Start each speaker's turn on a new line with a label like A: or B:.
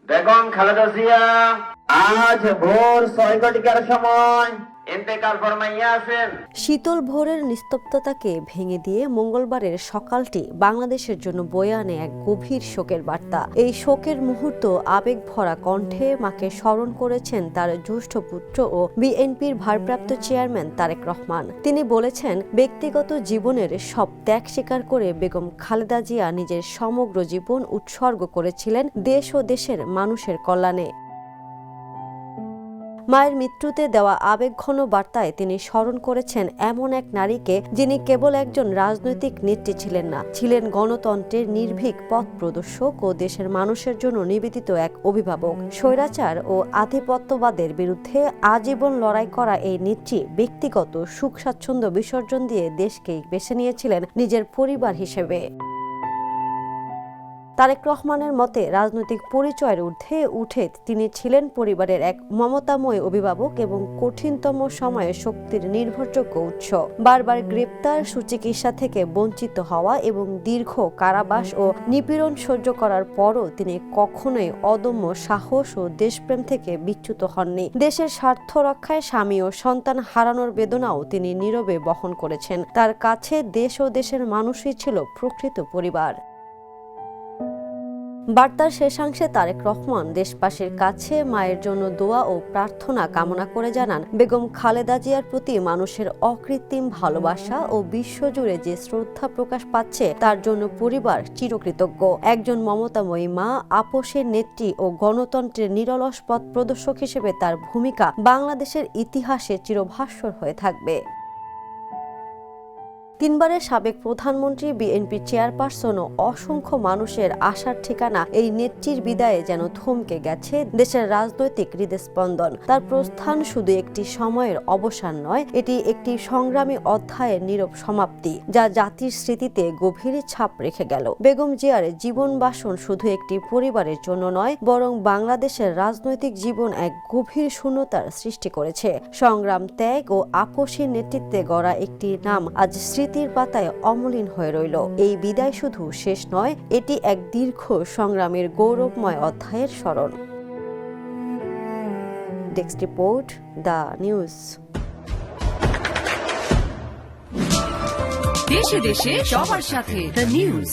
A: বেগম খালেদা জিয়া আজ ভোর 6:00টার সময় ইন্তেকাল ফরমাইয়াছেন।
B: শীতল ভোরের নিস্তব্ধতাকে ভেঙে দিয়ে মঙ্গলবারের সকালটি বাংলাদেশের জন্য বয়ে আনে এক গভীর শোকের বার্তা। এই শোকের মুহূর্ত আবেগ ভরা কণ্ঠে মাকে স্মরণ করেছেন তার জ্যেষ্ঠ পুত্র ও বিএনপির ভারপ্রাপ্ত চেয়ারম্যান তারেক রহমান। তিনি বলেছেন, ব্যক্তিগত জীবনের সব ত্যাগ স্বীকার করে বেগম খালেদা জিয়া নিজের সমগ্র জীবন উৎসর্গ করেছিলেন দেশ ও দেশের মানুষের কল্যাণে। মায়ের মৃত্যুতে দেওয়া আবেগঘন বার্তায় তিনি স্মরণ করেছেন এমন এক নারীকে যিনি কেবল একজন রাজনৈতিক নেত্রী ছিলেন না, ছিলেন গণতন্ত্রের নির্ভীক পথ প্রদর্শক ও দেশের মানুষের জন্য নিবেদিত এক অভিভাবক। স্বৈরাচার ও আধিপত্যবাদের বিরুদ্ধে আজীবন লড়াই করা এই নেত্রী ব্যক্তিগত সুখ স্বাচ্ছন্দ্য বিসর্জন দিয়ে দেশকেই বেছে নিয়েছিলেন নিজের পরিবার হিসেবে। তারেক রহমানের মতে, রাজনৈতিক পরিচয়ের ঊর্ধ্বে উঠে তিনি ছিলেন পরিবারের এক মমতাময় অভিভাবক এবং কঠিনতম সময়ে শক্তির নির্ভরযোগ্য উৎস। বারবার গ্রেপ্তার, সুচিকিৎসা থেকে বঞ্চিত হওয়া এবং দীর্ঘ কারাবাস ও নিপীড়ন সহ্য করার পরও তিনি কখনোই অদম্য সাহস ও দেশপ্রেম থেকে বিচ্যুত হননি। দেশের স্বার্থ রক্ষায় স্বামী ও সন্তান হারানোর বেদনাও তিনি নীরবে বহন করেছেন। তার কাছে দেশ ও দেশের মানুষই ছিল প্রকৃত পরিবার। বার্তার শেষাংশে তারেক রহমান দেশবাসীর কাছে মায়ের জন্য দোয়া ও প্রার্থনা কামনা করে জানান, বেগম খালেদা জিয়ার প্রতি মানুষের অকৃত্রিম ভালোবাসা ও বিশ্বজুড়ে যে শ্রদ্ধা প্রকাশ পাচ্ছে তার জন্য পরিবার চিরকৃতজ্ঞ। একজন মমতাময়ী মা, আপোষের নেত্রী ও গণতন্ত্রের নিরলস পথ প্রদর্শক হিসেবে তার ভূমিকা বাংলাদেশের ইতিহাসে চিরভাস্বর হয়ে থাকবে। তিনবারের সাবেক প্রধানমন্ত্রী, বিএনপি চেয়ারপারসন ও অসংখ্য মানুষের আশার ঠিকানা এই নেত্রীর বিদায়ে যেন থমকে গেছে দেশের রাজনৈতিক হৃদস্পন্দন। তার প্রস্থান শুধু একটি সময়ের অবসান নয়, এটি একটি সংগ্রামী অধ্যায়ের নীরব সমাপ্তি, যা জাতির স্মৃতিতে গভীর ছাপ রেখে গেল। বেগম জিয়ার জীবন বাসন শুধু একটি পরিবারের জন্য নয়, বরং বাংলাদেশের রাজনৈতিক জীবন এক গভীর শূন্যতার সৃষ্টি করেছে। সংগ্রাম, ত্যাগ ও আপোষের নেতৃত্বে গড়া একটি নাম আজ স্মৃতির পাতায় অমলিন হয়ে রইল। এই বিদায় শুধু শেষ নয়, এটি এক দীর্ঘ সংগ্রামের গৌরবময় অধ্যায়ের স্মরণ। Desk report, the news.
C: দেশে দেশে সবার সাথে দ্য নিউজ।